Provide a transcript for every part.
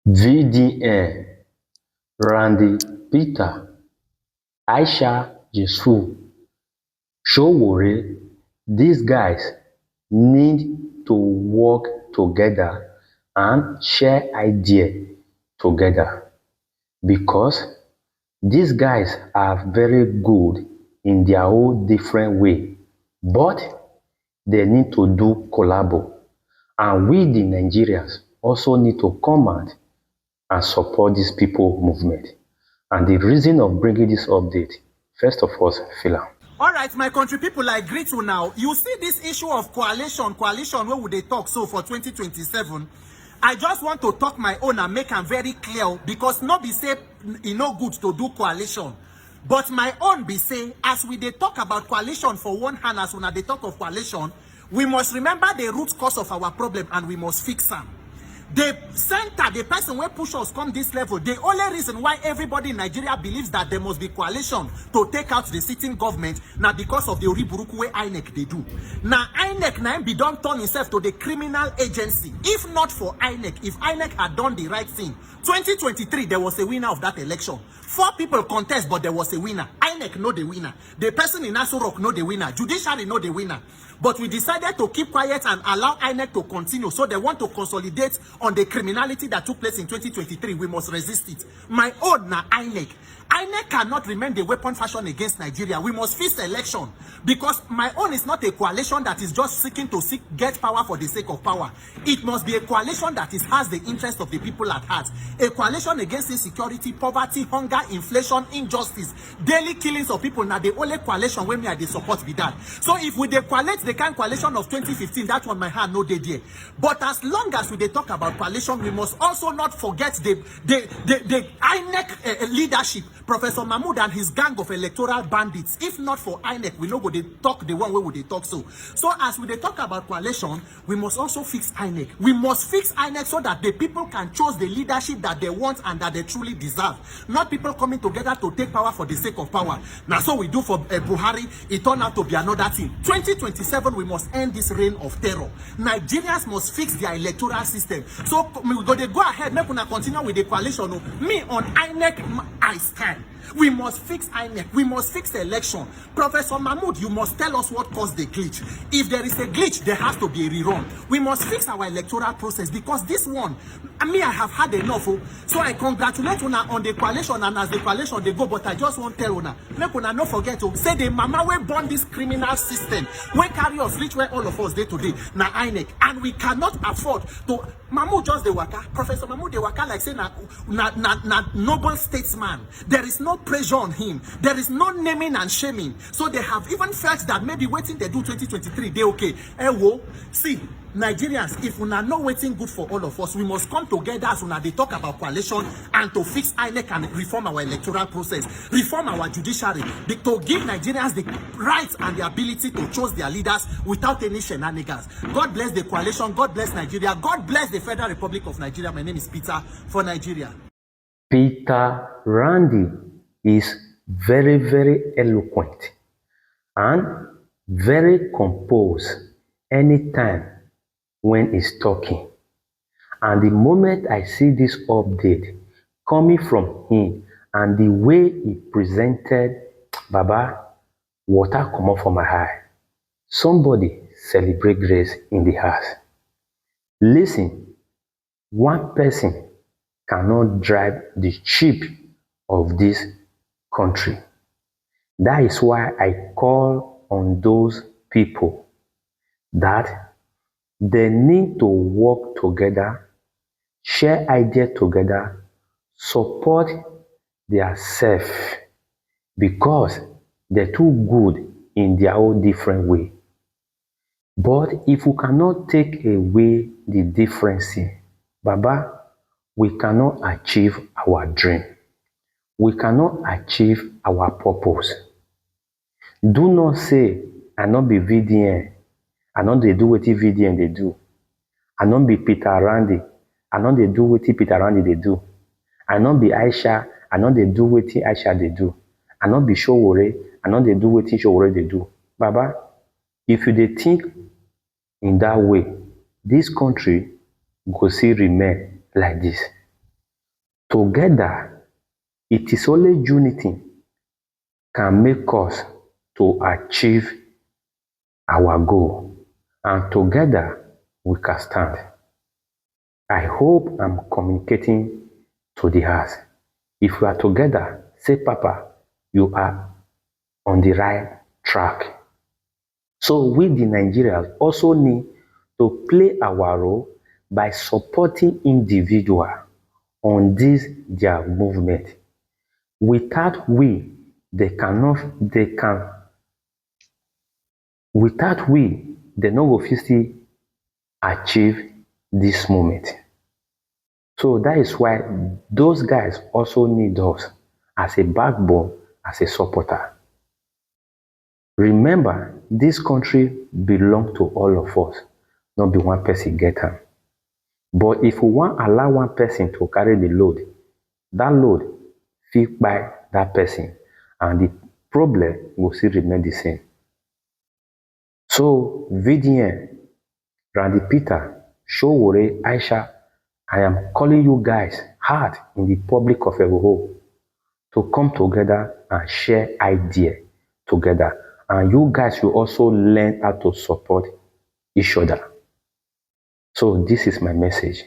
VDN Randy Aisha Sowore. These guys need to work together and share ideas together because these guys are very good in their own different way, but they need to do collabo. And we, the Nigerians, also need to come out and support this people movement. And the reason of bringing this update, first of all, Phila. All right, my country people, I greet you now. You see this issue of coalition, where would they talk so for 2027? I just want to talk my own and make them very clear because not be say e no good to do coalition. But my own be say, as we they talk about coalition for one hand, as when they talk of coalition, we must remember the root cause of our problem and we must fix them. The center, the person where push us come this level, the only reason why everybody in Nigeria believes that there must be coalition to take out the sitting government now because of the Oriburuku way INEC they do. Now INEC now be done turn itself to the criminal agency. If not for INEC, if INEC had done the right thing, 2023 there was a winner of that election. 4 people contest, but there was a winner. INEC know the winner. The person in Aso Rock know the winner. Judiciary know the winner. But we decided to keep quiet and allow INEC to continue. So they want to consolidate on the criminality that took place in 2023. We must resist it. My own na INEC. INEC cannot remain the weapon fashion against Nigeria. We must fix election. Because my own is not a coalition that is just seeking to get power for the sake of power. It must be a coalition that has the interest of the people at heart. A coalition against insecurity, poverty, hunger, inflation, injustice, daily killings of people. Now the only coalition where me I support be that. So if we coalesce the kind of coalition of 2015, that one my hand no dey there. But as long as we talk about coalition, we must also not forget the INEC leadership, Professor Mahmoud and his gang of electoral bandits. If not for INEC, we know go they talk the one way would they talk so. So as we talk about coalition, we must also fix INEC. We must fix INEC so that the people can choose the leadership that they want and that they truly deserve. Not people coming together to take power for the sake of power. Now so we do for Buhari, it turned out to be another thing. 2027, we must end this reign of terror. Nigerians must fix their electoral system. So we go ahead, make una continue with the coalition. Me on INEC, I stand. We must fix INEC. We must fix the election. Professor Mahmoud, you must tell us what caused the glitch. If there is a glitch, there has to be a rerun. We must fix our electoral process because this one, I have had enough. So I congratulate una on the coalition, and as the coalition they go, but I just want to tell una, make una not forget to say the mama we born this criminal system, we carry us reach where all of us day today, na INEC, and we cannot afford to. Mahmoud just the waka, Professor Mahmoud the waka like say na noble statesman. There is no pressure on him. There is no naming and shaming. So they have even felt that maybe waiting they do 2023, they okay. See, Nigerians, if we are not waiting good for all of us, we must come together as they talk about coalition and to fix INEC and reform our electoral process, reform our judiciary, to give Nigerians the rights and the ability to choose their leaders without any shenanigans. God bless the coalition. God bless Nigeria. God bless the Federal Republic of Nigeria. My name is Peter for Nigeria. Peter Randy is very, very eloquent and very composed anytime when he's talking. And the moment I see this update coming from him and the way he presented, Baba, water come up from my eye. Somebody celebrate grace in the house. Listen, one person cannot drive the ship of this country. That is why I call on those people that they need to work together, share ideas together, support their self, because they're too good in their own different way. But if we cannot take away the differences, Baba, we cannot achieve our dream. We cannot achieve our purpose. Do not say, I not be VDN. I know they do what VDN they do. I know be Peter Randy. I know they do what Peter Randy they do. I know be Aisha. I know they do what Aisha they do. I know be Sowore. I know they do what Sowore they do. Baba, if you they think in that way, this country will still remain like this. Together, it is only unity can make us to achieve our goal, and together we can stand. I hope I'm communicating to the house. If we are together, say, Papa, you are on the right track. So we, the Nigerians, also need to play our role by supporting individuals on this their movement. Without we, they can without we, they no go fit still achieve this moment. So that is why those guys also need us as a backbone, as a supporter. Remember, this country belong to all of us, not be one person get am. But if we wan allow one person to carry the load, that load fit kpai that person, and the problem go still remain the same. So VDN, Randy Sowore Aisha, I am calling you guys hard in the public of a whole to come together and share idea together. And you guys will also learn how to support each other. So this is my message.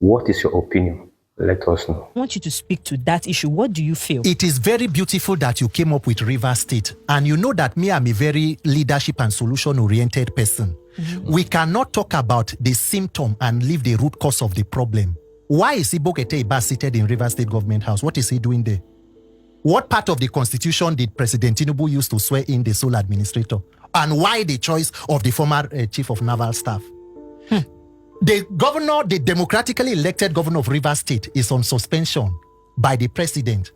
What is your opinion? Let us know. I want you to speak to that issue. What do you feel? It is very beautiful that you came up with River State. And you know that me, I'm a very leadership and solution-oriented person. Mm-hmm. We cannot talk about the symptom and leave the root cause of the problem. Why is Ibokete Iba seated in River State Government House? What is he doing there? What part of the constitution did President Tinubu use to swear in the sole administrator? And why the choice of the former chief of naval staff? The governor, the democratically elected governor of Rivers State, is on suspension by the president.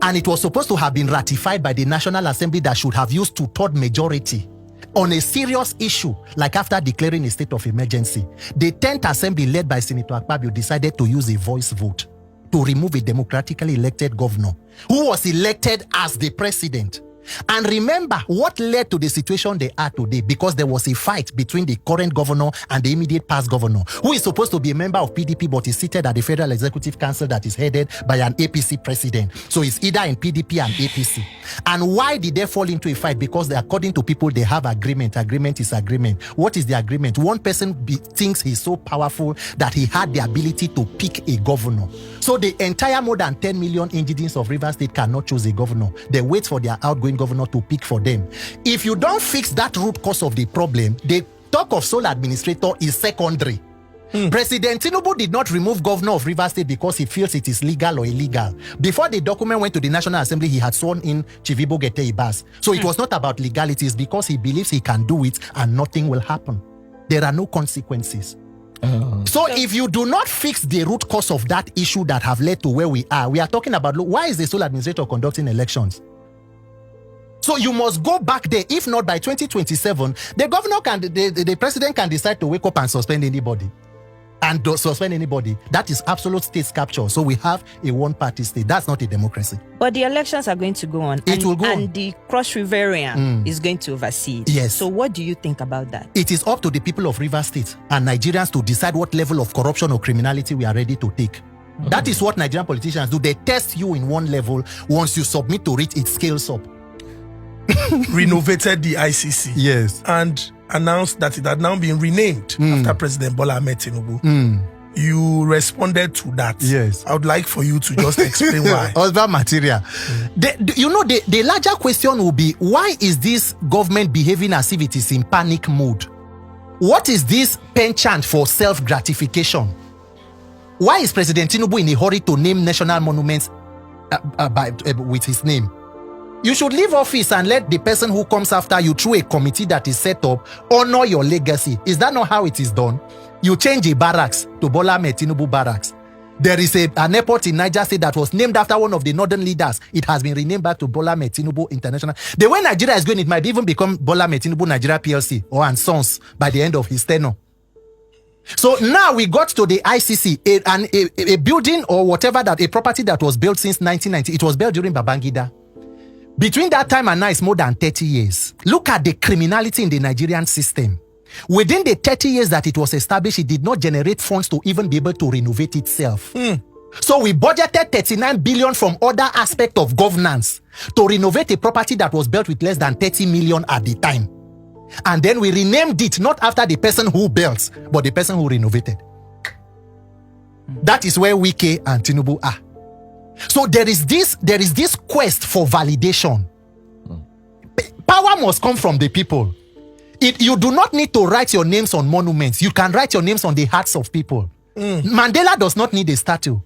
And it was supposed to have been ratified by the National Assembly that should have used 2/3 majority on a serious issue, like after declaring a state of emergency. The 10th Assembly, led by Senator Akpabio, decided to use a voice vote to remove a democratically elected governor who was elected as the president. And remember what led to the situation they are today, because there was a fight between the current governor and the immediate past governor, who is supposed to be a member of PDP but is seated at the Federal Executive Council that is headed by an APC president. So it's either in PDP and APC. And why did they fall into a fight? Because according to people, they have agreement. Agreement is agreement. What is the agreement? One person thinks he's so powerful that he had the ability to pick a governor. So the entire more than 10 million inhabitants of Rivers State cannot choose a governor. They wait for their outgoing governor to pick for them. If you don't fix that root cause of the problem, the talk of sole administrator is secondary. President Tinubu did not remove governor of Rivers State because he feels it is legal or illegal. Before the document went to the National Assembly, he had sworn in Chief Ibokete Ibas. So it was not about legality, it's because he believes he can do it and nothing will happen. There are no consequences. So if you do not fix the root cause of that issue that have led to where we are talking about, look, why is the sole administrator conducting elections? So you must go back there. If not, by 2027, the governor can, the president can decide to wake up and suspend anybody. And suspend anybody. That is absolute state capture. So we have a one-party state. That's not a democracy. But the elections are going to go on. It will go on. And the Cross Riverian is going to oversee it. Yes. So what do you think about that? It is up to the people of Rivers State and Nigerians to decide what level of corruption or criminality we are ready to take. That is what Nigerian politicians do. They test you in one level. Once you submit to it, it scales up. Renovated the ICC. Yes. And announced that it had now been renamed after President Bola Ahmed Tinubu. You responded to that. Yes. I would like for you to just explain why. Other material. The larger question will be, why is this government behaving as if it is in panic mode? What is this penchant for self-gratification? Why is President Tinubu in a hurry to name national monuments with his name? You should leave office and let the person who comes after you through a committee that is set up honor your legacy. Is that not how it is done? You change a barracks to Bola Ahmed Tinubu barracks. There is an airport in Niger State that was named after one of the northern leaders. It has been renamed back to Bola Ahmed Tinubu International. The way Nigeria is going, it might even become Bola Ahmed Tinubu Nigeria PLC or and Sons by the end of his tenure. So now we got to the ICC, a building or whatever, that a property that was built since 1990. It was built during Babangida. Between that time and now, it's more than 30 years. Look at the criminality in the Nigerian system. Within the 30 years that it was established, it did not generate funds to even be able to renovate itself. So we budgeted 39 billion from other aspects of governance to renovate a property that was built with less than 30 million at the time. And then we renamed it not after the person who built, but the person who renovated. That is where Wike and Tinubu are. So there is this quest for validation. Power must come from the people. You do not need to write your names on monuments. You can write your names on the hearts of people. Mandela does not need a statue.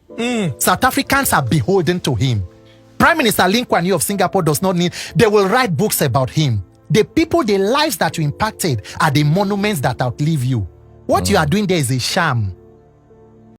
South Africans are beholden to him. Prime Minister Lee Kuan Yew of Singapore does not need. They will write books about him. The people, the lives that you impacted are the monuments that outlive you. What you are doing there is a sham.